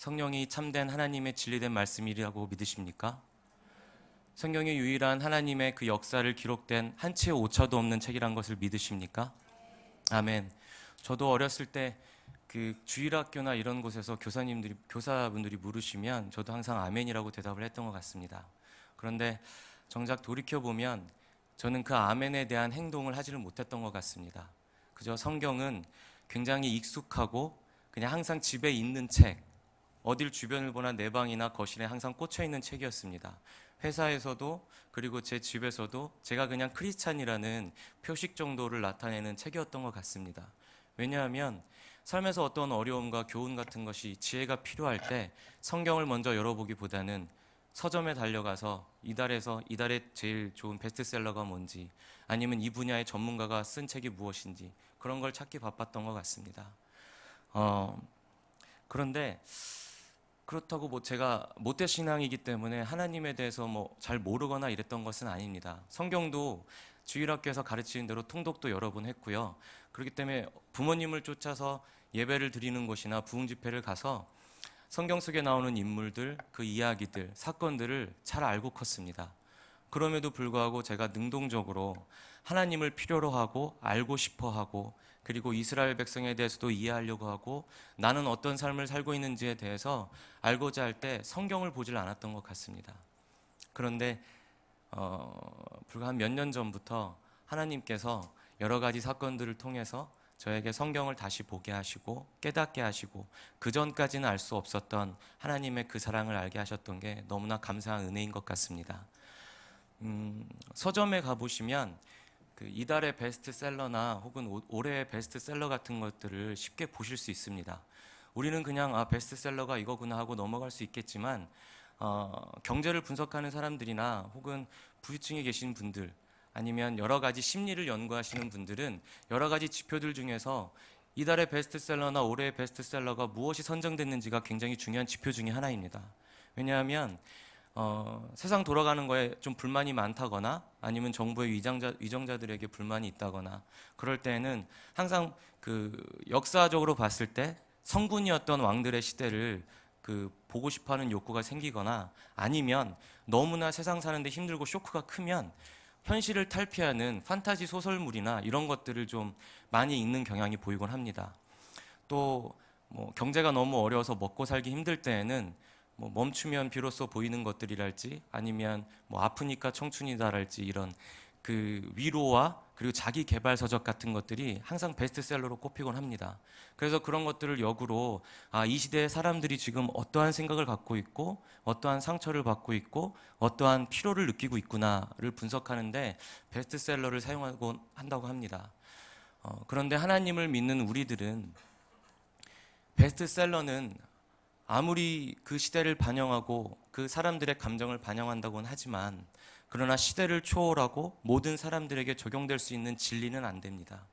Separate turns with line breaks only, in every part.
성령이 참된 하나님의 진리된 말씀이라고 믿으십니까? 성경의 유일한 하나님의 그 역사를 기록된 한 치의 오차도 없는 책이란 것을 믿으십니까? 아멘. 저도 어렸을 때 그 주일학교나 이런 곳에서 교사분들이 물으시면 저도 항상 아멘이라고 대답을 했던 것 같습니다. 그런데 정작 돌이켜보면 저는 그 아멘에 대한 행동을 하지를 못했던 것 같습니다. 그저 성경은 굉장히 익숙하고 그냥 항상 집에 있는 책, 어딜 주변을 보나 내 방이나 거실에 항상 꽂혀 있는 책이었습니다. 회사에서도 그리고 제 집에서도 제가 그냥 크리스찬이라는 표식 정도를 나타내는 책이었던 것 같습니다. 왜냐하면 삶에서 어떤 어려움과 교훈 같은 것이 지혜가 필요할 때 성경을 먼저 열어보기보다는 서점에 달려가서 이달에 제일 좋은 베스트셀러가 뭔지, 아니면 이 분야의 전문가가 쓴 책이 무엇인지 그런 걸 찾기 바빴던 것 같습니다. 그런데 그렇다고 뭐 제가 모태신앙이기 때문에 하나님에 대해서 뭐 잘 모르거나 이랬던 것은 아닙니다. 성경도 주일학교에서 가르치는 대로 통독도 여러 번 했고요. 그렇기 때문에 부모님을 쫓아서 예배를 드리는 곳이나 부흥집회를 가서 성경 속에 나오는 인물들, 그 이야기들, 사건들을 잘 알고 컸습니다. 그럼에도 불구하고 제가 능동적으로 하나님을 필요로 하고 알고 싶어 하고, 그리고 이스라엘 백성에 대해서도 이해하려고 하고, 나는 어떤 삶을 살고 있는지에 대해서 알고자 할 때 성경을 보질 않았던 것 같습니다. 그런데 불과 한 몇 년 전부터 하나님께서 여러 가지 사건들을 통해서 저에게 성경을 다시 보게 하시고 깨닫게 하시고, 그 전까지는 알 수 없었던 하나님의 그 사랑을 알게 하셨던 게 너무나 감사한 은혜인 것 같습니다. 서점에 가보시면 그 이달의 베스트셀러나 혹은 올해의 베스트셀러 같은 것들을 쉽게 보실 수 있습니다. 우리는 그냥 베스트셀러가 이거구나 하고 넘어갈 수 있겠지만, 경제를 분석하는 사람들이나 혹은 부유층에 계신 분들, 아니면 여러 가지 심리를 연구하시는 분들은 여러 가지 지표들 중에서 이달의 베스트셀러나 올해의 베스트셀러가 무엇이 선정됐는지가 굉장히 중요한 지표 중에 하나입니다. 왜냐하면 세상 돌아가는 거에 좀 불만이 많다거나, 아니면 정부의 위정자들에게 불만이 있다거나, 그럴 때는 항상 그 역사적으로 봤을 때 성군이었던 왕들의 시대를 보고 싶어하는 욕구가 생기거나, 아니면 너무나 세상 사는데 힘들고 쇼크가 크면 현실을 탈피하는 판타지 소설물이나 이런 것들을 좀 많이 읽는 경향이 보이곤 합니다. 또 뭐 경제가 너무 어려워서 먹고 살기 힘들 때에는 뭐 멈추면 비로소 보이는 것들이랄지, 아니면 뭐 아프니까 청춘이다랄지, 이런 그 위로와 그리고 자기 개발 서적 같은 것들이 항상 베스트셀러로 꼽히곤 합니다. 그래서 그런 것들을 역으로 이 시대의 사람들이 지금 어떠한 생각을 갖고 있고, 어떠한 상처를 받고 있고, 어떠한 피로를 느끼고 있구나를 분석하는데 베스트셀러를 사용하곤 한다고 합니다. 그런데 하나님을 믿는 우리들은 베스트셀러는 아무리 그 시대를 반영하고 그 사람들의 감정을 반영한다고는 하지만, 그러나 시대를 초월하고 모든 사람들에게 적용될 수 있는 진리는 안 됩니다.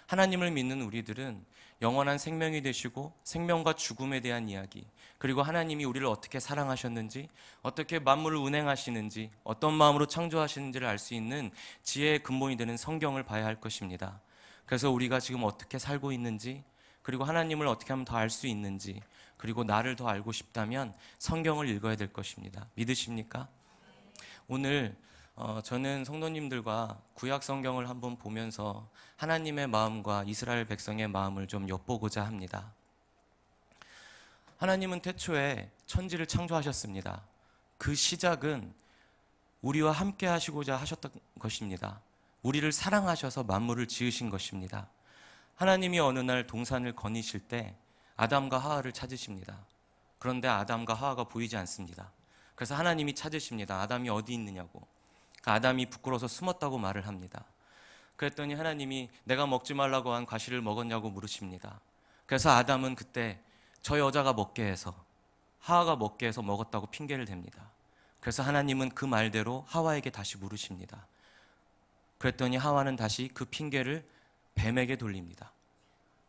하나님을 믿는 우리들은 영원한 생명이 되시고 생명과 죽음에 대한 이야기, 그리고 하나님이 우리를 어떻게 사랑하셨는지, 어떻게 만물을 운행하시는지, 어떤 마음으로 창조하시는지를 알 수 있는 지혜의 근본이 되는 성경을 봐야 할 것입니다. 그래서 우리가 지금 어떻게 살고 있는지, 그리고 하나님을 어떻게 하면 더 알 수 있는지, 그리고 나를 더 알고 싶다면 성경을 읽어야 될 것입니다. 믿으십니까? 오늘 저는 성도님들과 구약 성경을 한번 보면서 하나님의 마음과 이스라엘 백성의 마음을 좀 엿보고자 합니다. 하나님은 태초에 천지를 창조하셨습니다. 그 시작은 우리와 함께 하시고자 하셨던 것입니다. 우리를 사랑하셔서 만물을 지으신 것입니다. 하나님이 어느 날 동산을 거니실 때 아담과 하와를 찾으십니다. 그런데 아담과 하와가 보이지 않습니다. 그래서 하나님이 찾으십니다. 아담이 어디 있느냐고. 아담이 부끄러워서 숨었다고 말을 합니다. 그랬더니 하나님이 내가 먹지 말라고 한 과실을 먹었냐고 물으십니다. 그래서 아담은 그때 저 여자가 먹게 해서, 하와가 먹게 해서 먹었다고 핑계를 댑니다. 그래서 하나님은 그 말대로 하와에게 다시 물으십니다. 그랬더니 하와는 다시 그 핑계를 뱀에게 돌립니다.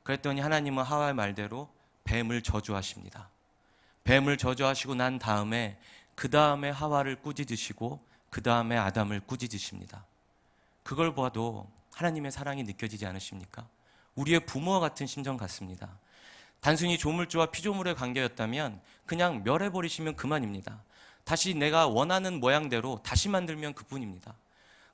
그랬더니 하나님은 하와의 말대로 뱀을 저주하십니다. 뱀을 저주하시고 난 다음에 그 다음에 하와를 꾸짖으시고 그 다음에 아담을 꾸짖으십니다. 그걸 봐도 하나님의 사랑이 느껴지지 않으십니까? 우리의 부모와 같은 심정 같습니다. 단순히 조물주와 피조물의 관계였다면 그냥 멸해버리시면 그만입니다. 다시 내가 원하는 모양대로 다시 만들면 그뿐입니다.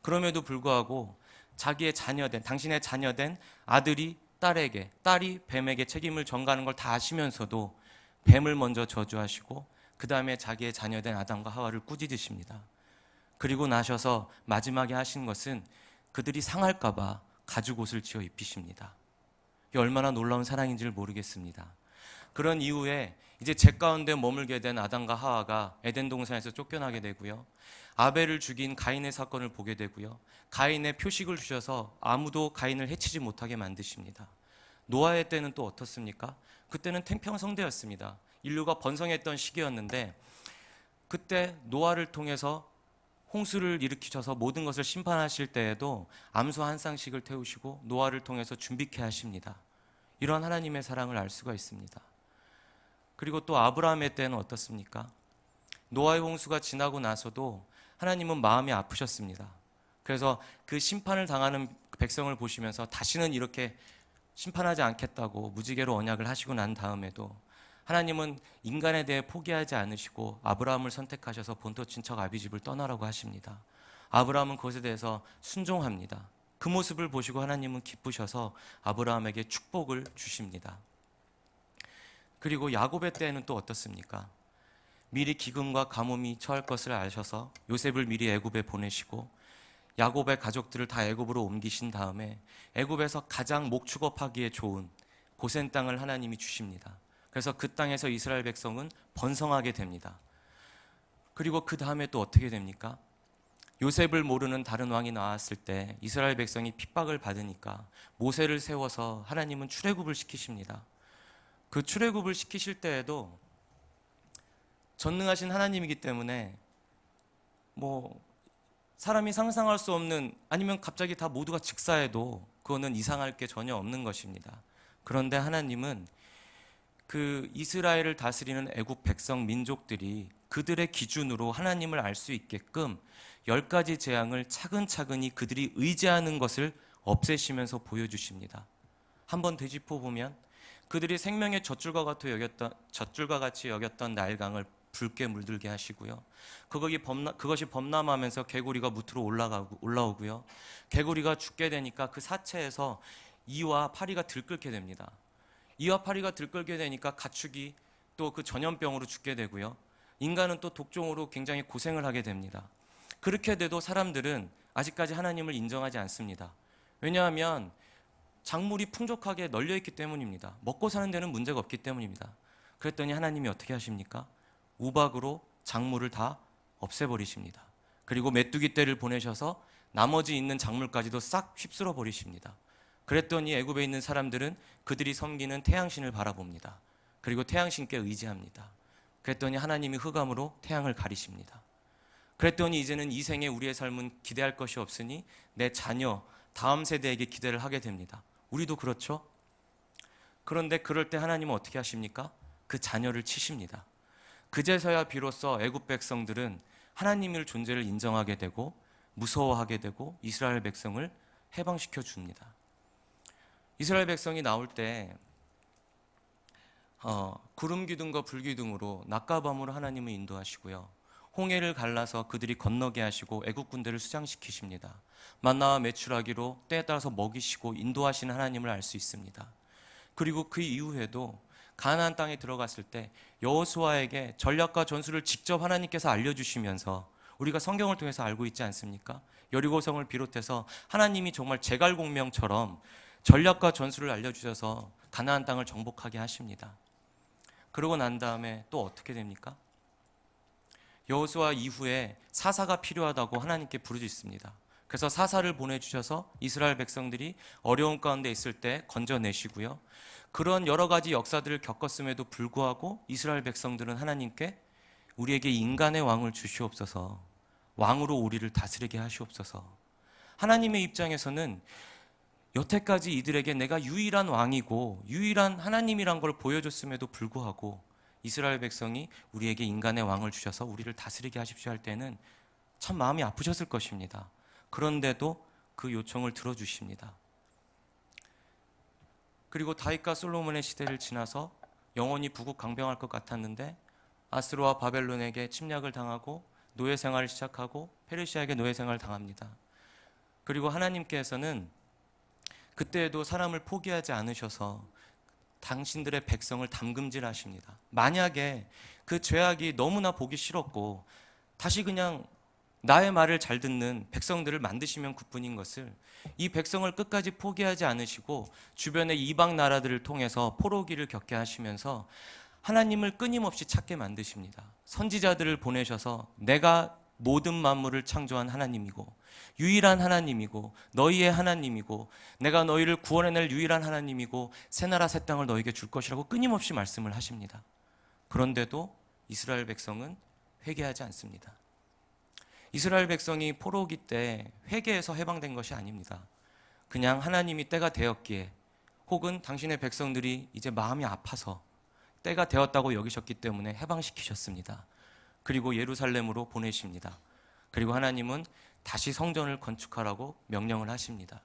그럼에도 불구하고 자기의 자녀된, 당신의 자녀된 아들이 딸에게, 딸이 뱀에게 책임을 전가하는 걸 다 아시면서도 뱀을 먼저 저주하시고 그 다음에 자기의 자녀된 아담과 하와를 꾸짖으십니다. 그리고 나셔서 마지막에 하신 것은 그들이 상할까 봐 가죽옷을 지어 입히십니다. 이게 얼마나 놀라운 사랑인지를 모르겠습니다. 그런 이후에 이제 제 가운데 머물게 된 아담과 하와가 에덴 동산에서 쫓겨나게 되고요. 아벨을 죽인 가인의 사건을 보게 되고요. 가인의 표식을 주셔서 아무도 가인을 해치지 못하게 만드십니다. 노아의 때는 또 어떻습니까? 그때는 태평성대였습니다. 인류가 번성했던 시기였는데 그때 노아를 통해서 홍수를 일으키셔서 모든 것을 심판하실 때에도 암소 한 쌍씩을 태우시고 노아를 통해서 준비케 하십니다. 이런 하나님의 사랑을 알 수가 있습니다. 그리고 또 아브라함의 때는 어떻습니까? 노아의 홍수가 지나고 나서도 하나님은 마음이 아프셨습니다. 그래서 그 심판을 당하는 백성을 보시면서 다시는 이렇게 심판하지 않겠다고 무지개로 언약을 하시고 난 다음에도 하나님은 인간에 대해 포기하지 않으시고 아브라함을 선택하셔서 본토 친척 아비집을 떠나라고 하십니다. 아브라함은 그것에 대해서 순종합니다. 그 모습을 보시고 하나님은 기쁘셔서 아브라함에게 축복을 주십니다. 그리고 야곱의 때는 또 어떻습니까? 미리 기근과 가뭄이 처할 것을 아셔서 요셉을 미리 애굽에 보내시고 야곱의 가족들을 다 애굽으로 옮기신 다음에 애굽에서 가장 목축업하기에 좋은 고센 땅을 하나님이 주십니다. 그래서 그 땅에서 이스라엘 백성은 번성하게 됩니다. 그리고 그 다음에 또 어떻게 됩니까? 요셉을 모르는 다른 왕이 나왔을 때 이스라엘 백성이 핍박을 받으니까 모세를 세워서 하나님은 출애굽을 시키십니다. 그 출애굽을 시키실 때에도 전능하신 하나님이기 때문에 사람이 상상할 수 없는, 아니면 갑자기 다 모두가 즉사해도 그거는 이상할 게 전혀 없는 것입니다. 그런데 하나님은 그 이스라엘을 다스리는 애국 백성 민족들이 그들의 기준으로 하나님을 알 수 있게끔 10가지 재앙을 차근차근히 그들이 의지하는 것을 없애시면서 보여주십니다. 한번 되짚어 보면 그들이 생명의 젖줄과 같이 여겼던 나일강을 붉게 물들게 하시고요. 그것이 범람하면서 개구리가 무트로 올라오고요. 개구리가 죽게 되니까 그 사체에서 이와 파리가 들끓게 됩니다. 이와 파리가 들끓게 되니까 가축이 또 그 전염병으로 죽게 되고요. 인간은 또 독종으로 굉장히 고생을 하게 됩니다. 그렇게 돼도 사람들은 아직까지 하나님을 인정하지 않습니다. 왜냐하면 작물이 풍족하게 널려있기 때문입니다. 먹고 사는 데는 문제가 없기 때문입니다. 그랬더니 하나님이 어떻게 하십니까? 우박으로 작물을 다 없애버리십니다. 그리고 메뚜기 떼를 보내셔서 나머지 있는 작물까지도 싹 휩쓸어 버리십니다. 그랬더니 애굽에 있는 사람들은 그들이 섬기는 태양신을 바라봅니다. 그리고 태양신께 의지합니다. 그랬더니 하나님이 흑암으로 태양을 가리십니다. 그랬더니 이제는 이 생에 우리의 삶은 기대할 것이 없으니 내 자녀, 다음 세대에게 기대를 하게 됩니다. 우리도 그렇죠? 그런데 그럴 때 하나님은 어떻게 하십니까? 그 자녀를 치십니다. 그제서야 비로소 애굽 백성들은 하나님의 존재를 인정하게 되고 무서워하게 되고 이스라엘 백성을 해방시켜 줍니다. 이스라엘 백성이 나올 때 구름 기둥과 불 기둥으로 낮과 밤으로 하나님을 인도하시고요. 홍해를 갈라서 그들이 건너게 하시고 애국 군대를 수장시키십니다. 만나와 메추라기로 때에 따라서 먹이시고 인도하시는 하나님을 알 수 있습니다. 그리고 그 이후에도 가나안 땅에 들어갔을 때 여호수아에게 전략과 전술을 직접 하나님께서 알려주시면서 우리가 성경을 통해서 알고 있지 않습니까? 여리고성을 비롯해서 하나님이 정말 제갈공명처럼 전략과 전술을 알려주셔서 가나안 땅을 정복하게 하십니다. 그러고 난 다음에 또 어떻게 됩니까? 여호수아 이후에 사사가 필요하다고 하나님께 부르짖습니다. 그래서 사사를 보내주셔서 이스라엘 백성들이 어려운 가운데 있을 때 건져내시고요. 그런 여러 가지 역사들을 겪었음에도 불구하고 이스라엘 백성들은 하나님께 우리에게 인간의 왕을 주시옵소서, 왕으로 우리를 다스리게 하시옵소서. 하나님의 입장에서는 여태까지 이들에게 내가 유일한 왕이고 유일한 하나님이란 걸 보여줬음에도 불구하고 이스라엘 백성이 우리에게 인간의 왕을 주셔서 우리를 다스리게 하십시오 할 때는 참 마음이 아프셨을 것입니다. 그런데도 그 요청을 들어주십니다. 그리고 다윗과 솔로몬의 시대를 지나서 영원히 부국강병할 것 같았는데 아스로와 바벨론에게 침략을 당하고 노예 생활을 시작하고 페르시아에게 노예 생활을 당합니다. 그리고 하나님께서는 그때에도 사람을 포기하지 않으셔서 당신들의 백성을 담금질하십니다. 만약에 그 죄악이 너무나 보기 싫었고 다시 그냥 나의 말을 잘 듣는 백성들을 만드시면 그뿐인 것을, 이 백성을 끝까지 포기하지 않으시고 주변의 이방 나라들을 통해서 포로기를 겪게 하시면서 하나님을 끊임없이 찾게 만드십니다. 선지자들을 보내셔서 내가 모든 만물을 창조한 하나님이고 유일한 하나님이고 너희의 하나님이고 내가 너희를 구원해낼 유일한 하나님이고 새 나라 새 땅을 너희에게 줄 것이라고 끊임없이 말씀을 하십니다. 그런데도 이스라엘 백성은 회개하지 않습니다. 이스라엘 백성이 포로기 때 회개해서 해방된 것이 아닙니다. 그냥 하나님이 때가 되었기에 혹은 당신의 백성들이 이제 마음이 아파서 때가 되었다고 여기셨기 때문에 해방시키셨습니다. 그리고 예루살렘으로 보내십니다. 그리고 하나님은 다시 성전을 건축하라고 명령을 하십니다.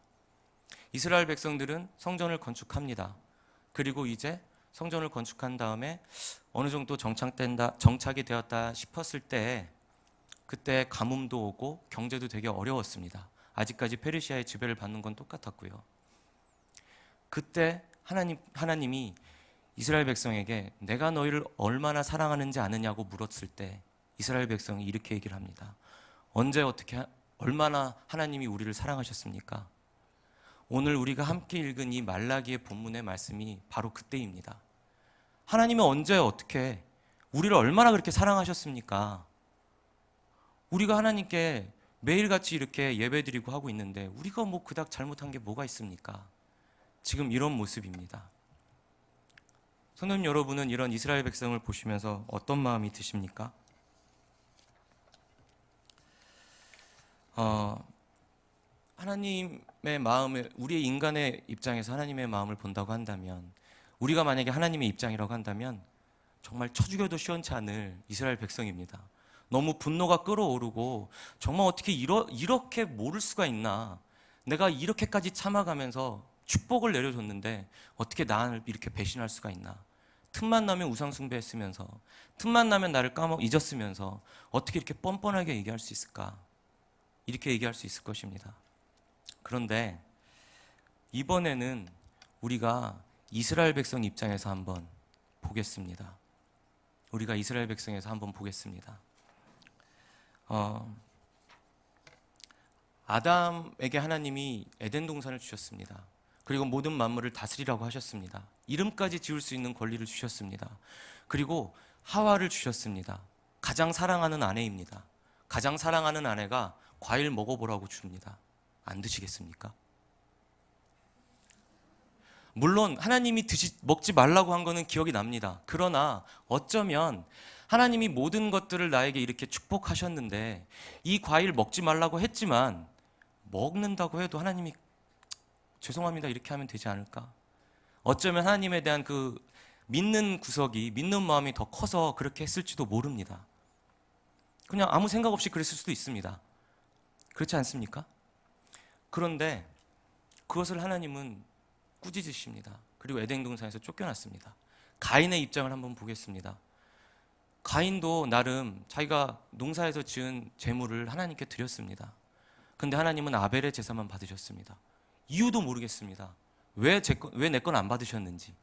이스라엘 백성들은 성전을 건축합니다. 그리고 이제 성전을 건축한 다음에 어느 정도 정착이 되었다 싶었을 때 그때 가뭄도 오고 경제도 되게 어려웠습니다. 아직까지 페르시아의 지배를 받는 건 똑같았고요. 그때 하나님이 이스라엘 백성에게 내가 너희를 얼마나 사랑하는지 아느냐고 물었을 때 이스라엘 백성이 이렇게 얘기를 합니다. 언제 어떻게 얼마나 하나님이 우리를 사랑하셨습니까? 오늘 우리가 함께 읽은 이 말라기의 본문의 말씀이 바로 그때입니다. 하나님이 언제 어떻게 우리를 얼마나 그렇게 사랑하셨습니까? 우리가 하나님께 매일같이 이렇게 예배드리고 하고 있는데 우리가 뭐 그닥 잘못한 게 뭐가 있습니까? 지금 이런 모습입니다. 성도님 여러분은 이런 이스라엘 백성을 보시면서 어떤 마음이 드십니까? 하나님의 마음을, 우리의 인간의 입장에서 하나님의 마음을 본다고 한다면, 우리가 만약에 하나님의 입장이라고 한다면 정말 쳐 죽여도 시원치 않을 이스라엘 백성입니다. 너무 분노가 끓어오르고 정말 어떻게 이렇게 모를 수가 있나, 내가 이렇게까지 참아가면서 축복을 내려줬는데 어떻게 나를 이렇게 배신할 수가 있나, 틈만 나면 우상 숭배했으면서 틈만 나면 나를 잊었으면서 어떻게 이렇게 뻔뻔하게 얘기할 수 있을까, 이렇게 얘기할 수 있을 것입니다. 그런데 이번에는 우리가 이스라엘 백성 입장에서 한번 보겠습니다. 우리가 이스라엘 백성에서 한번 보겠습니다. 아담에게 하나님이 에덴 동산을 주셨습니다. 그리고 모든 만물을 다스리라고 하셨습니다. 이름까지 지을 수 있는 권리를 주셨습니다. 그리고 하와를 주셨습니다. 가장 사랑하는 아내입니다. 가장 사랑하는 아내가 과일 먹어보라고 줍니다. 안 드시겠습니까? 물론 하나님이 먹지 말라고 한 거는 기억이 납니다. 그러나 어쩌면 하나님이 모든 것들을 나에게 이렇게 축복하셨는데 이 과일 먹지 말라고 했지만 먹는다고 해도 하나님이 죄송합니다 이렇게 하면 되지 않을까? 어쩌면 하나님에 대한 그 믿는 구석이, 믿는 마음이 더 커서 그렇게 했을지도 모릅니다. 그냥 아무 생각 없이 그랬을 수도 있습니다. 그렇지 않습니까? 그런데 그것을 하나님은 꾸짖으십니다. 그리고 에덴 동산에서 쫓겨났습니다. 가인의 입장을 한번 보겠습니다. 가인도 나름 자기가 농사에서 지은 재물을 하나님께 드렸습니다. 근데 하나님은 아벨의 제사만 받으셨습니다. 이유도 모르겠습니다. 왜 내 건 안 받으셨는지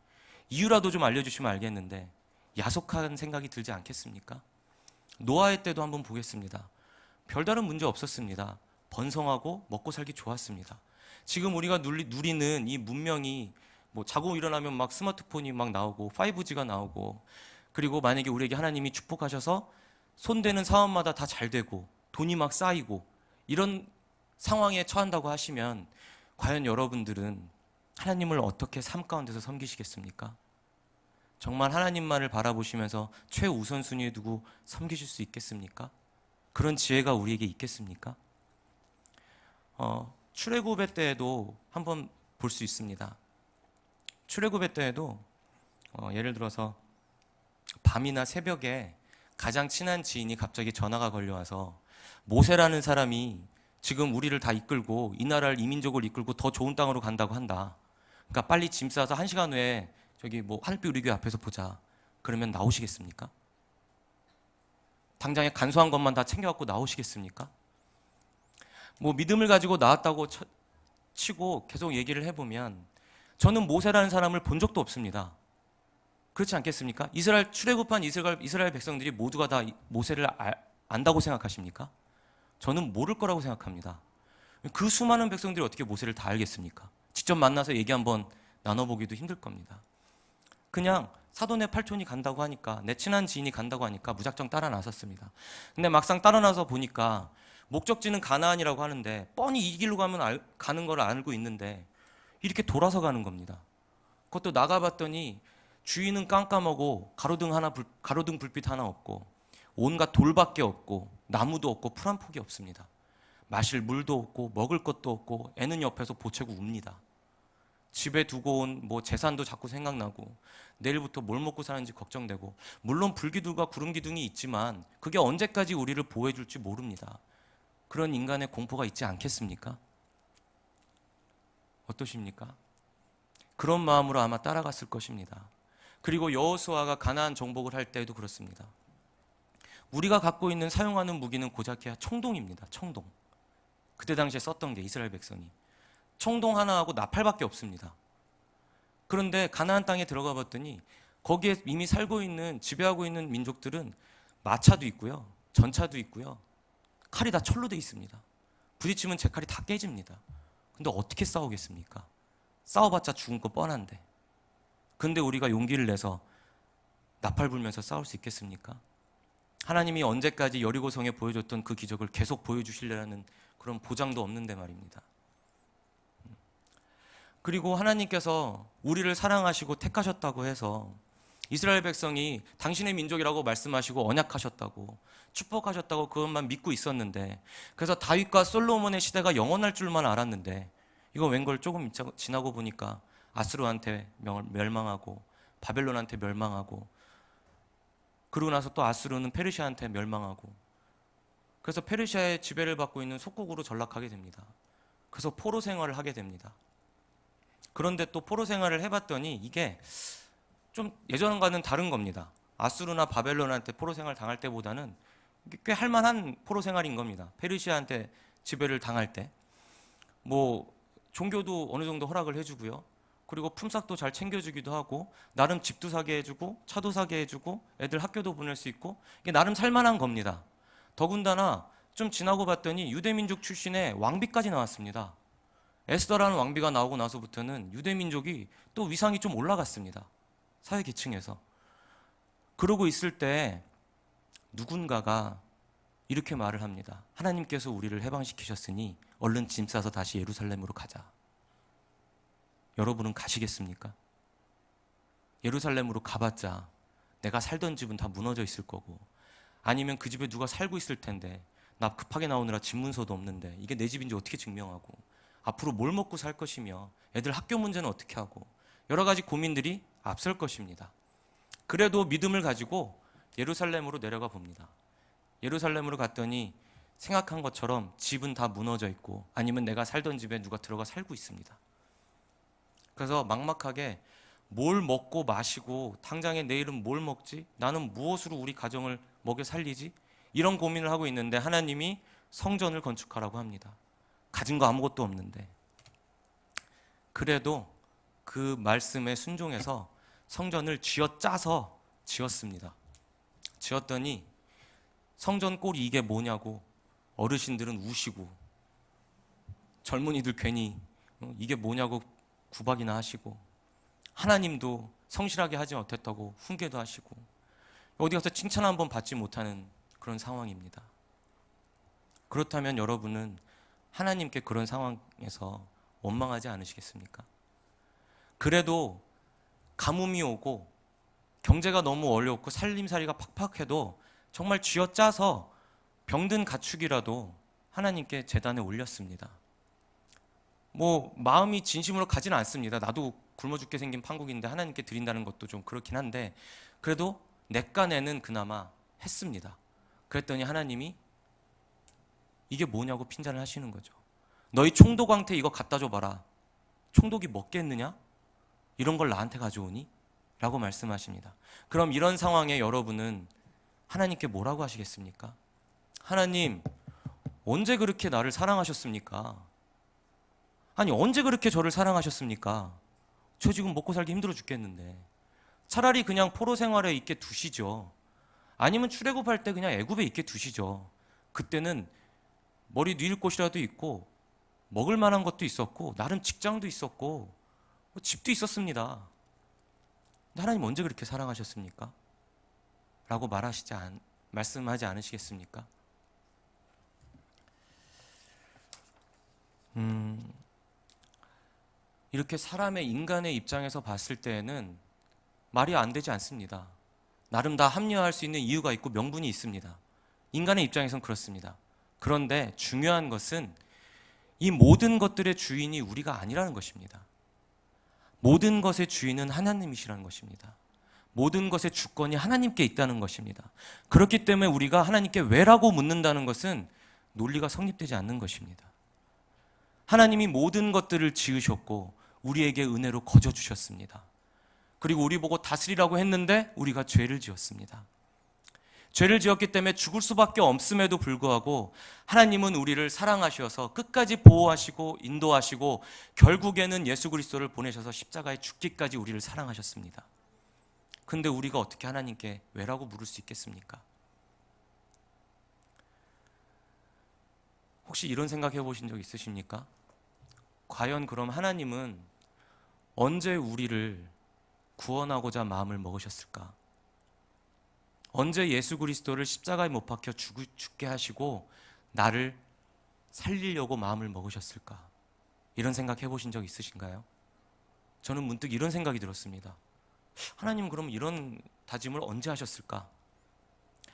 이유라도 좀 알려주시면 알겠는데 야속한 생각이 들지 않겠습니까? 노아의 때도 한번 보겠습니다. 별다른 문제 없었습니다. 번성하고 먹고 살기 좋았습니다. 지금 우리가 누리는 이 문명이 뭐 자고 일어나면 막 스마트폰이 막 나오고 5G가 나오고, 그리고 만약에 우리에게 하나님이 축복하셔서 손대는 사업마다 다 잘 되고 돈이 막 쌓이고 이런 상황에 처한다고 하시면 과연 여러분들은 하나님을 어떻게 삶 가운데서 섬기시겠습니까? 정말 하나님만을 바라보시면서 최우선순위에 두고 섬기실 수 있겠습니까? 그런 지혜가 우리에게 있겠습니까? 출애굽의 때에도 한번 볼 수 있습니다. 출애굽의 때에도 예를 들어서 밤이나 새벽에 가장 친한 지인이 갑자기 전화가 걸려와서 모세라는 사람이 지금 우리를 다 이끌고 이 나라를, 이 민족을 이끌고 더 좋은 땅으로 간다고 한다. 그러니까 빨리 짐 싸서 1시간 후에 저기 뭐 하늘빛 우리 교회 앞에서 보자. 그러면 나오시겠습니까? 당장에 간소한 것만 다 챙겨갖고 나오시겠습니까? 뭐 믿음을 가지고 나왔다고 치고 계속 얘기를 해보면 저는 모세라는 사람을 본 적도 없습니다. 그렇지 않겠습니까? 이스라엘 출애굽한 이스라엘 백성들이 모두가 다 모세를 안다고 생각하십니까? 저는 모를 거라고 생각합니다. 그 수많은 백성들이 어떻게 모세를 다 알겠습니까? 직접 만나서 얘기 한번 나눠보기도 힘들 겁니다. 그냥 사돈의 팔촌이 간다고 하니까, 내 친한 지인이 간다고 하니까 무작정 따라 나섰습니다. 근데 막상 따라 나서 보니까 목적지는 가나안이라고 하는데 뻔히 이 길로 가는 걸 알고 있는데 이렇게 돌아서 가는 겁니다. 그것도 나가봤더니 주위는 깜깜하고 가로등 불빛 하나 없고 온갖 돌밖에 없고 나무도 없고 풀 한 폭이 없습니다. 마실 물도 없고 먹을 것도 없고 애는 옆에서 보채고 웁니다. 집에 두고 온 뭐 재산도 자꾸 생각나고 내일부터 뭘 먹고 사는지 걱정되고, 물론 불기둥과 구름기둥이 있지만 그게 언제까지 우리를 보호해줄지 모릅니다. 그런 인간의 공포가 있지 않겠습니까? 어떠십니까? 그런 마음으로 아마 따라갔을 것입니다. 그리고 여호수아가 가나안 정복을 할 때에도 그렇습니다. 우리가 갖고 있는 사용하는 무기는 고작해야 청동입니다. 청동. 그때 당시에 썼던 게 이스라엘 백성이 청동 하나하고 나팔밖에 없습니다. 그런데 가나안 땅에 들어가 봤더니 거기에 이미 살고 있는, 지배하고 있는 민족들은 마차도 있고요, 전차도 있고요, 칼이 다 철로 돼 있습니다. 부딪히면 제 칼이 다 깨집니다. 근데 어떻게 싸우겠습니까? 싸워봤자 죽은 거 뻔한데. 근데 우리가 용기를 내서 나팔 불면서 싸울 수 있겠습니까? 하나님이 언제까지 여리고성에 보여줬던 그 기적을 계속 보여주실래라는 그런 보장도 없는데 말입니다. 그리고 하나님께서 우리를 사랑하시고 택하셨다고 해서 이스라엘 백성이 당신의 민족이라고 말씀하시고 언약하셨다고 축복하셨다고 그것만 믿고 있었는데, 그래서 다윗과 솔로몬의 시대가 영원할 줄만 알았는데, 이거 웬걸 조금 지나고 보니까 아수르한테 멸망하고 바벨론한테 멸망하고, 그러고 나서 또 아수르는 페르시아한테 멸망하고, 그래서 페르시아의 지배를 받고 있는 속국으로 전락하게 됩니다. 그래서 포로 생활을 하게 됩니다. 그런데 또 포로 생활을 해봤더니 이게 좀 예전과는 다른 겁니다. 아수르나 바벨론한테 포로 생활 당할 때보다는 꽤 할만한 포로 생활인 겁니다. 페르시아한테 지배를 당할 때 뭐 종교도 어느 정도 허락을 해주고요, 그리고 품삯도 잘 챙겨주기도 하고, 나름 집도 사게 해주고 차도 사게 해주고 애들 학교도 보낼 수 있고, 이게 나름 살만한 겁니다. 더군다나 좀 지나고 봤더니 유대민족 출신의 왕비까지 나왔습니다. 에스더라는 왕비가 나오고 나서부터는 유대민족이 또 위상이 좀 올라갔습니다. 사회계층에서. 그러고 있을 때 누군가가 이렇게 말을 합니다. 하나님께서 우리를 해방시키셨으니 얼른 짐 싸서 다시 예루살렘으로 가자. 여러분은 가시겠습니까? 예루살렘으로 가봤자 내가 살던 집은 다 무너져 있을 거고, 아니면 그 집에 누가 살고 있을 텐데 나 급하게 나오느라 집 문서도 없는데 이게 내 집인지 어떻게 증명하고, 앞으로 뭘 먹고 살 것이며 애들 학교 문제는 어떻게 하고, 여러 가지 고민들이 앞설 것입니다. 그래도 믿음을 가지고 예루살렘으로 내려가 봅니다. 예루살렘으로 갔더니 생각한 것처럼 집은 다 무너져 있고, 아니면 내가 살던 집에 누가 들어가 살고 있습니다. 그래서 막막하게 뭘 먹고 마시고, 당장에 내일은 뭘 먹지? 나는 무엇으로 우리 가정을 먹여 살리지? 이런 고민을 하고 있는데 하나님이 성전을 건축하라고 합니다. 가진 거 아무것도 없는데. 그래도 그 말씀에 순종해서 성전을 쥐어짜서 지었습니다. 지었더니 성전 꼴이 이게 뭐냐고 어르신들은 우시고, 젊은이들 괜히 이게 뭐냐고 구박이나 하시고, 하나님도 성실하게 하지 못했다고 훈계도 하시고, 어디 가서 칭찬 한번 받지 못하는 그런 상황입니다. 그렇다면 여러분은 하나님께 그런 상황에서 원망하지 않으시겠습니까? 그래도 가뭄이 오고 경제가 너무 어렵고 살림살이가 팍팍해도 정말 쥐어짜서 병든 가축이라도 하나님께 제단에 올렸습니다. 뭐 마음이 진심으로 가지는 않습니다. 나도 굶어 죽게 생긴 판국인데 하나님께 드린다는 것도 좀 그렇긴 한데, 그래도 냇간에는 그나마 했습니다. 그랬더니 하나님이 이게 뭐냐고 핀잔을 하시는 거죠. 너희 총독한테 이거 갖다 줘봐라. 총독이 먹겠느냐? 이런 걸 나한테 가져오니? 라고 말씀하십니다. 그럼 이런 상황에 여러분은 하나님께 뭐라고 하시겠습니까? 하나님, 언제 그렇게 나를 사랑하셨습니까? 아니, 언제 그렇게 저를 사랑하셨습니까? 저 지금 먹고 살기 힘들어 죽겠는데. 차라리 그냥 포로 생활에 있게 두시죠. 아니면 출애굽할 때 그냥 애굽에 있게 두시죠. 그때는 머리 뉘을 곳이라도 있고 먹을 만한 것도 있었고 나름 직장도 있었고 집도 있었습니다. 근데 하나님 언제 그렇게 사랑하셨습니까? 라고 말씀하지 않으시겠습니까? 이렇게 사람의 인간의 입장에서 봤을 때에는 말이 안 되지 않습니다. 나름 다 합리화할 수 있는 이유가 있고 명분이 있습니다. 인간의 입장에선 그렇습니다. 그런데 중요한 것은 이 모든 것들의 주인이 우리가 아니라는 것입니다. 모든 것의 주인은 하나님이시라는 것입니다. 모든 것의 주권이 하나님께 있다는 것입니다. 그렇기 때문에 우리가 하나님께 왜라고 묻는다는 것은 논리가 성립되지 않는 것입니다. 하나님이 모든 것들을 지으셨고 우리에게 은혜로 거저 주셨습니다. 그리고 우리 보고 다스리라고 했는데 우리가 죄를 지었습니다. 죄를 지었기 때문에 죽을 수밖에 없음에도 불구하고 하나님은 우리를 사랑하셔서 끝까지 보호하시고 인도하시고 결국에는 예수 그리스도를 보내셔서 십자가에 죽기까지 우리를 사랑하셨습니다. 근데 우리가 어떻게 하나님께 왜라고 물을 수 있겠습니까? 혹시 이런 생각해 보신 적 있으십니까? 과연 그럼 하나님은 언제 우리를 구원하고자 마음을 먹으셨을까? 언제 예수 그리스도를 십자가에 못 박혀 죽게 하시고 나를 살리려고 마음을 먹으셨을까? 이런 생각 해보신 적 있으신가요? 저는 문득 이런 생각이 들었습니다. 하나님 그럼 이런 다짐을 언제 하셨을까?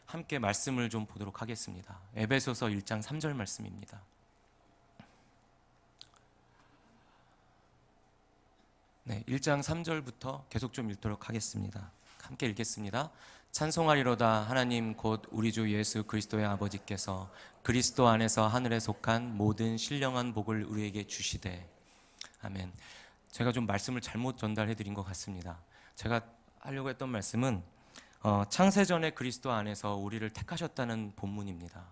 함께 말씀을 좀 보도록 하겠습니다. 에베소서 1장 3절 말씀입니다. 네, 1장 3절부터 계속 좀 읽도록 하겠습니다. 함께 읽겠습니다. 찬송하리로다. 하나님 곧 우리 주 예수 그리스도의 아버지께서 그리스도 안에서 하늘에 속한 모든 신령한 복을 우리에게 주시되. 아멘. 제가 좀 말씀을 잘못 전달해 드린 것 같습니다. 제가 하려고 했던 말씀은 창세전에 그리스도 안에서 우리를 택하셨다는 본문입니다.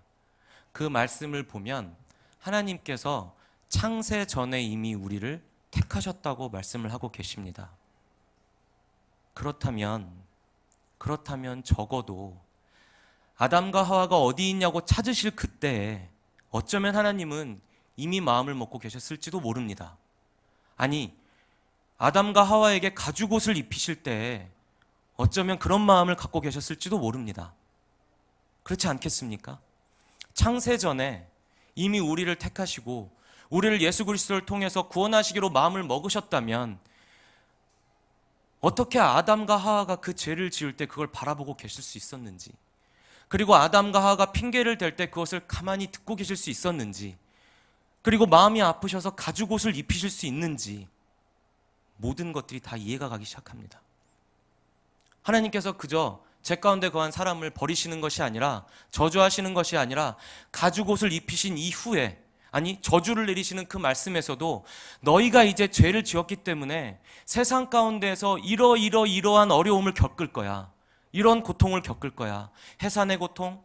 그 말씀을 보면 하나님께서 창세전에 이미 우리를 택하셨다고 말씀을 하고 계십니다. 그렇다면 적어도 아담과 하와가 어디 있냐고 찾으실 그때에 어쩌면 하나님은 이미 마음을 먹고 계셨을지도 모릅니다. 아니, 아담과 하와에게 가죽옷을 입히실 때에 어쩌면 그런 마음을 갖고 계셨을지도 모릅니다. 그렇지 않겠습니까? 창세전에 이미 우리를 택하시고 우리를 예수 그리스도를 통해서 구원하시기로 마음을 먹으셨다면 어떻게 아담과 하와가 그 죄를 지을 때 그걸 바라보고 계실 수 있었는지, 그리고 아담과 하와가 핑계를 댈 때 그것을 가만히 듣고 계실 수 있었는지, 그리고 마음이 아프셔서 가죽옷을 입히실 수 있는지, 모든 것들이 다 이해가 가기 시작합니다. 하나님께서 그저 제 가운데 거한 사람을 버리시는 것이 아니라, 저주하시는 것이 아니라 가죽옷을 입히신 이후에, 아니 저주를 내리시는 그 말씀에서도 너희가 이제 죄를 지었기 때문에 세상 가운데에서 이러한 어려움을 겪을 거야. 이런 고통을 겪을 거야. 해산의 고통,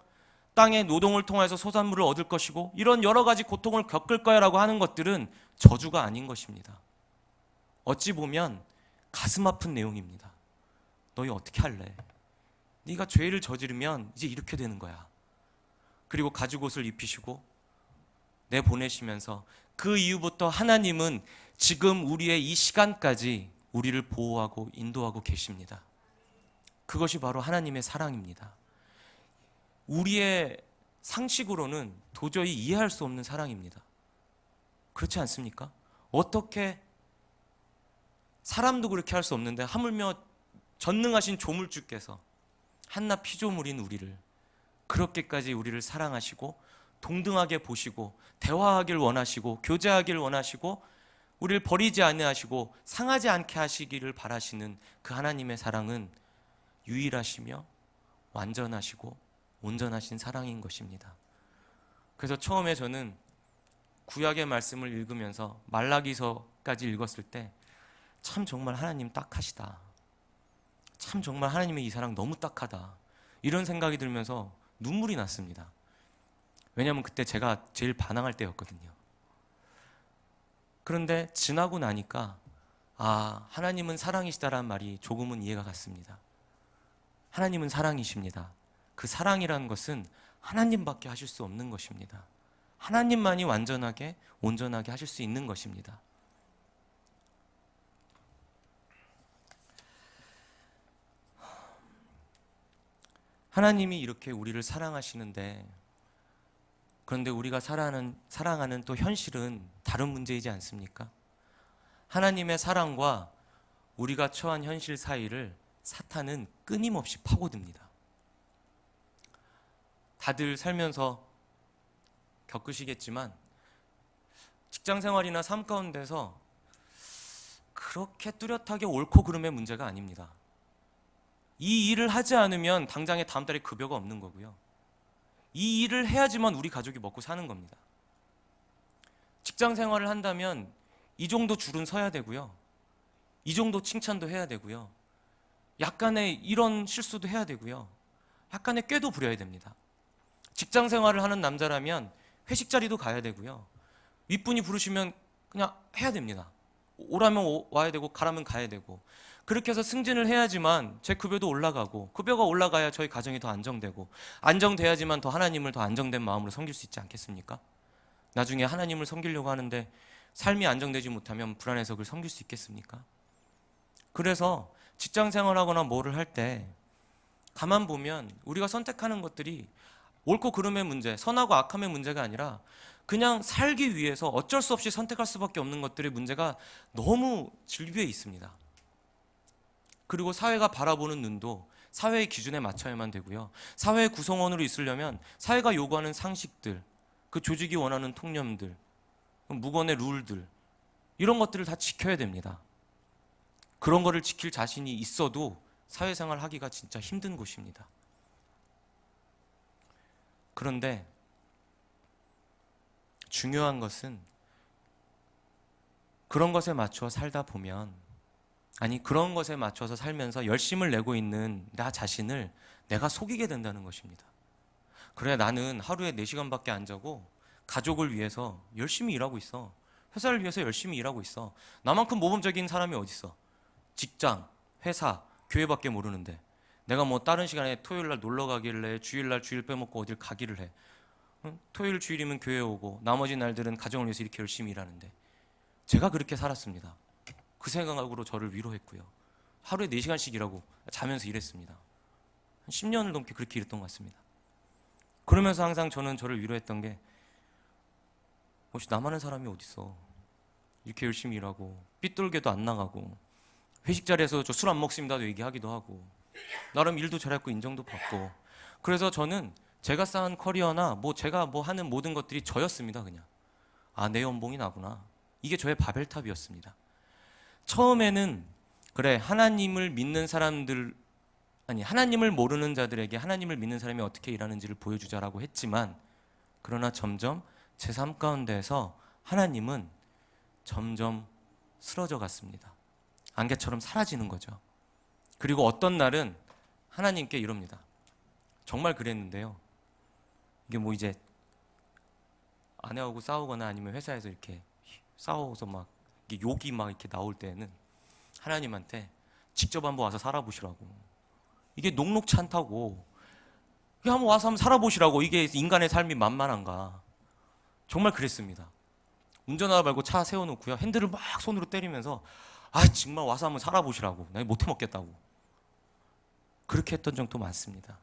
땅의 노동을 통해서 소산물을 얻을 것이고 이런 여러 가지 고통을 겪을 거야 라고 하는 것들은 저주가 아닌 것입니다. 어찌 보면 가슴 아픈 내용입니다. 너희 어떻게 할래? 네가 죄를 저지르면 이제 이렇게 되는 거야. 그리고 가죽옷을 입히시고 내보내시면서 그 이후부터 하나님은 지금 우리의 이 시간까지 우리를 보호하고 인도하고 계십니다. 그것이 바로 하나님의 사랑입니다. 우리의 상식으로는 도저히 이해할 수 없는 사랑입니다. 그렇지 않습니까? 어떻게 사람도 그렇게 할 수 없는데 하물며 전능하신 조물주께서 한낱 피조물인 우리를 그렇게까지 우리를 사랑하시고 동등하게 보시고 대화하길 원하시고 교제하길 원하시고 우리를 버리지 아니하시고 상하지 않게 하시기를 바라시는 그 하나님의 사랑은 유일하시며 완전하시고 온전하신 사랑인 것입니다. 그래서 처음에 저는 구약의 말씀을 읽으면서 말라기서까지 읽었을 때 참 정말 하나님 딱하시다. 참 정말 하나님의 이 사랑 너무 딱하다, 이런 생각이 들면서 눈물이 났습니다. 왜냐하면 그때 제가 제일 반항할 때였거든요. 그런데 지나고 나니까 하나님은 사랑이시다라는 말이 조금은 이해가 갔습니다. 하나님은 사랑이십니다. 그 사랑이라는 것은 하나님밖에 하실 수 없는 것입니다. 하나님만이 완전하게 온전하게 하실 수 있는 것입니다. 하나님이 이렇게 우리를 사랑하시는데, 그런데 우리가 사랑하는 또 현실은 다른 문제이지 않습니까? 하나님의 사랑과 우리가 처한 현실 사이를 사탄은 끊임없이 파고듭니다. 다들 살면서 겪으시겠지만 직장 생활이나 삶 가운데서 그렇게 뚜렷하게 옳고 그름의 문제가 아닙니다. 이 일을 하지 않으면 당장에 다음 달에 급여가 없는 거고요. 이 일을 해야지만 우리 가족이 먹고 사는 겁니다. 직장 생활을 한다면 이 정도 줄은 서야 되고요. 이 정도 칭찬도 해야 되고요. 약간의 이런 실수도 해야 되고요. 약간의 꾀도 부려야 됩니다. 직장 생활을 하는 남자라면 회식 자리도 가야 되고요. 윗분이 부르시면 그냥 해야 됩니다. 오라면 와야 되고 가라면 가야 되고, 그렇게 해서 승진을 해야지만 제 급여도 올라가고, 급여가 올라가야 저희 가정이 더 안정되고, 안정돼야지만 더 하나님을 더 안정된 마음으로 섬길 수 있지 않겠습니까? 나중에 하나님을 섬기려고 하는데 삶이 안정되지 못하면 불안해서 그걸 섬길 수 있겠습니까? 그래서 직장 생활하거나 뭐를 할 때 가만 보면 우리가 선택하는 것들이 옳고 그름의 문제, 선하고 악함의 문제가 아니라 그냥 살기 위해서 어쩔 수 없이 선택할 수밖에 없는 것들의 문제가 너무 질비해 있습니다. 그리고 사회가 바라보는 눈도 사회의 기준에 맞춰야만 되고요. 사회의 구성원으로 있으려면 사회가 요구하는 상식들, 그 조직이 원하는 통념들, 무건의 룰들, 이런 것들을 다 지켜야 됩니다. 그런 거를 지킬 자신이 있어도 사회생활 하기가 진짜 힘든 곳입니다. 그런데 중요한 것은 그런 것에 맞춰 살다 보면, 그런 것에 맞춰서 살면서 열심을 내고 있는 나 자신을 내가 속이게 된다는 것입니다. 그래, 나는 하루에 4시간밖에 안 자고 가족을 위해서 열심히 일하고 있어. 회사를 위해서 열심히 일하고 있어. 나만큼 모범적인 사람이 어딨어. 직장, 회사, 교회밖에 모르는데 내가 뭐 다른 시간에 토요일날 놀러 가길래 주일날 주일 빼먹고 어딜 가기를 해. 토요일 주일이면 교회 오고 나머지 날들은 가정을 위해서 이렇게 열심히 일하는데, 제가 그렇게 살았습니다. 그 생각으로 저를 위로했고요. 하루에 4시간씩 일하고 자면서 일했습니다. 한 10년을 넘게 그렇게 일했던 것 같습니다. 그러면서 항상 저는 저를 위로했던 게, 혹시 나만한 사람이 어딨어. 이렇게 열심히 일하고 삐뚤게도 안 나가고 회식 자리에서 저 술 안 먹습니다도 얘기하기도 하고 나름 일도 잘했고 인정도 받고, 그래서 저는 제가 쌓은 커리어나 제가 하는 모든 것들이 저였습니다. 그냥 내 연봉이 나구나. 이게 저의 바벨탑이었습니다. 처음에는 그래, 하나님을 믿는 사람들, 하나님을 모르는 자들에게 하나님을 믿는 사람이 어떻게 일하는지를 보여주자라고 했지만, 그러나 점점 제 삶 가운데에서 하나님은 점점 쓰러져 갔습니다. 안개처럼 사라지는 거죠. 그리고 어떤 날은 하나님께 이럽니다. 정말 그랬는데요. 이게 이제 아내하고 싸우거나 아니면 회사에서 이렇게 싸워서 막 욕이 막 이렇게 나올 때는 하나님한테 직접 한번 와서 살아보시라고. 이게 녹록치 않다고. 이게 한번 와서 한번 살아보시라고. 이게 인간의 삶이 만만한가. 정말 그랬습니다. 운전하다 말고 차 세워놓고요. 핸들을 막 손으로 때리면서 정말 와서 한번 살아보시라고. 나 못해 먹겠다고. 그렇게 했던 적도 많습니다.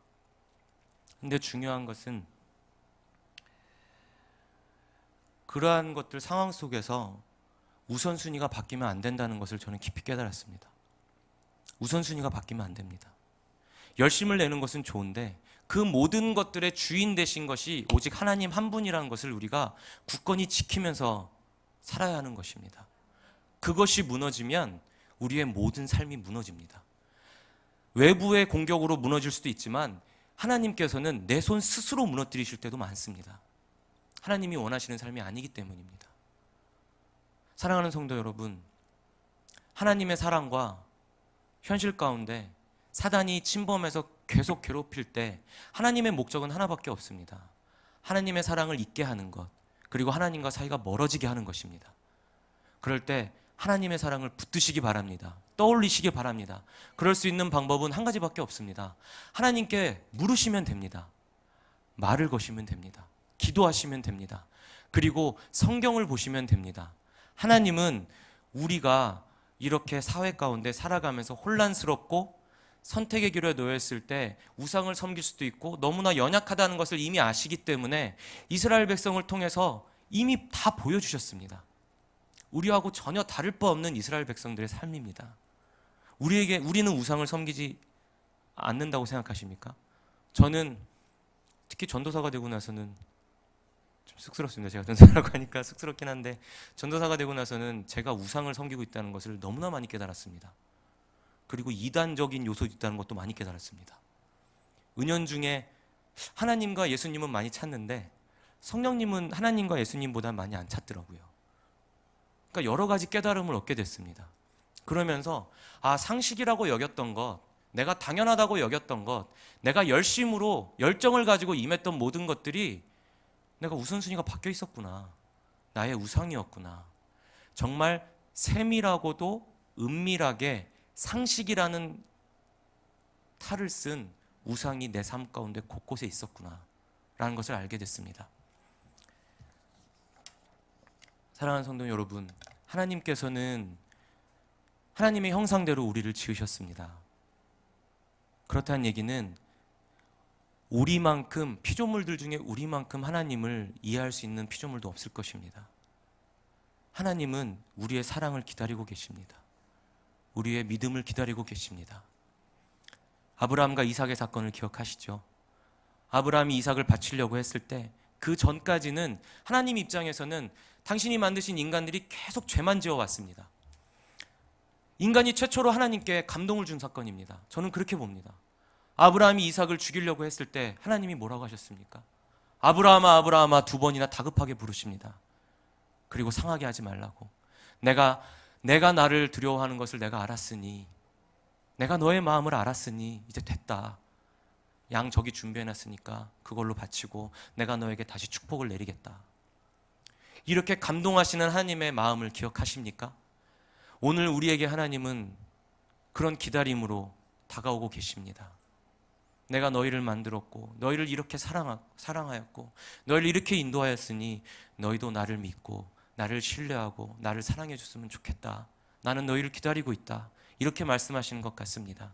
근데 중요한 것은 그러한 것들 상황 속에서 우선순위가 바뀌면 안 된다는 것을 저는 깊이 깨달았습니다. 우선순위가 바뀌면 안 됩니다. 열심을 내는 것은 좋은데 그 모든 것들의 주인 되신 것이 오직 하나님 한 분이라는 것을 우리가 굳건히 지키면서 살아야 하는 것입니다. 그것이 무너지면 우리의 모든 삶이 무너집니다. 외부의 공격으로 무너질 수도 있지만 하나님께서는 내 손 스스로 무너뜨리실 때도 많습니다. 하나님이 원하시는 삶이 아니기 때문입니다. 사랑하는 성도 여러분, 하나님의 사랑과 현실 가운데 사단이 침범해서 계속 괴롭힐 때 하나님의 목적은 하나밖에 없습니다. 하나님의 사랑을 잊게 하는 것, 그리고 하나님과 사이가 멀어지게 하는 것입니다. 그럴 때 하나님의 사랑을 붙드시기 바랍니다. 떠올리시기 바랍니다. 그럴 수 있는 방법은 한 가지밖에 없습니다. 하나님께 물으시면 됩니다. 말을 거시면 됩니다. 기도하시면 됩니다. 그리고 성경을 보시면 됩니다. 하나님은 우리가 이렇게 사회 가운데 살아가면서 혼란스럽고 선택의 길에 놓였을 때 우상을 섬길 수도 있고 너무나 연약하다는 것을 이미 아시기 때문에 이스라엘 백성을 통해서 이미 다 보여주셨습니다. 우리하고 전혀 다를 바 없는 이스라엘 백성들의 삶입니다. 우리는 우상을 섬기지 않는다고 생각하십니까? 저는 특히 전도사가 되고 나서는 좀 쑥스럽습니다. 제가 전도사라고 하니까 쑥스럽긴 한데, 전도사가 되고 나서는 제가 우상을 섬기고 있다는 것을 너무나 많이 깨달았습니다. 그리고 이단적인 요소도 있다는 것도 많이 깨달았습니다. 은연중에 하나님과 예수님은 많이 찾는데 성령님은 하나님과 예수님보다 많이 안 찾더라고요. 그러니까 여러 가지 깨달음을 얻게 됐습니다. 그러면서 상식이라고 여겼던 것, 내가 당연하다고 여겼던 것, 내가 열심으로 열정을 가지고 임했던 모든 것들이 내가 우선순위가 바뀌어 있었구나. 나의 우상이었구나. 정말 세밀하고도 은밀하게 상식이라는 탈을 쓴 우상이 내 삶 가운데 곳곳에 있었구나 라는 것을 알게 됐습니다. 사랑하는 성도 여러분, 하나님께서는 하나님의 형상대로 우리를 지으셨습니다. 그렇다는 얘기는 우리만큼, 피조물들 중에 우리만큼 하나님을 이해할 수 있는 피조물도 없을 것입니다. 하나님은 우리의 사랑을 기다리고 계십니다. 우리의 믿음을 기다리고 계십니다. 아브라함과 이삭의 사건을 기억하시죠? 아브라함이 이삭을 바치려고 했을 때 그 전까지는 하나님 입장에서는 당신이 만드신 인간들이 계속 죄만 지어왔습니다. 인간이 최초로 하나님께 감동을 준 사건입니다. 저는 그렇게 봅니다. 아브라함이 이삭을 죽이려고 했을 때 하나님이 뭐라고 하셨습니까? 아브라함아 아브라함아 두 번이나 다급하게 부르십니다. 그리고 상하게 하지 말라고. 내가 나를 두려워하는 것을 내가 알았으니, 내가 너의 마음을 알았으니 이제 됐다. 양 저기 준비해놨으니까 그걸로 바치고 내가 너에게 다시 축복을 내리겠다. 이렇게 감동하시는 하나님의 마음을 기억하십니까? 오늘 우리에게 하나님은 그런 기다림으로 다가오고 계십니다. 내가 너희를 만들었고 너희를 이렇게 사랑하였고 너희를 이렇게 인도하였으니 너희도 나를 믿고 나를 신뢰하고 나를 사랑해 줬으면 좋겠다. 나는 너희를 기다리고 있다. 이렇게 말씀하시는 것 같습니다.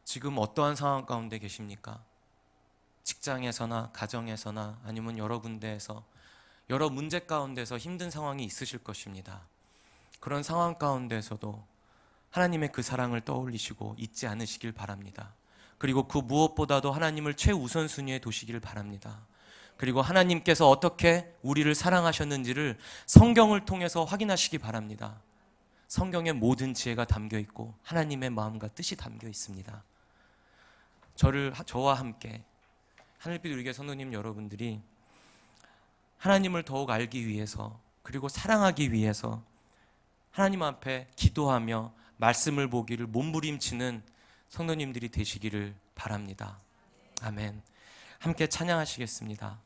지금 어떠한 상황 가운데 계십니까? 직장에서나 가정에서나 아니면 여러 군데에서 여러 문제 가운데서 힘든 상황이 있으실 것입니다. 그런 상황 가운데서도 하나님의 그 사랑을 떠올리시고 잊지 않으시길 바랍니다. 그리고 그 무엇보다도 하나님을 최우선순위에 두시길 바랍니다. 그리고 하나님께서 어떻게 우리를 사랑하셨는지를 성경을 통해서 확인하시기 바랍니다. 성경에 모든 지혜가 담겨 있고 하나님의 마음과 뜻이 담겨 있습니다. 저와 함께 하늘빛 우리의 성도님 여러분들이 하나님을 더욱 알기 위해서, 그리고 사랑하기 위해서 하나님 앞에 기도하며 말씀을 보기를 몸부림치는 성도님들이 되시기를 바랍니다. 아멘. 함께 찬양하시겠습니다.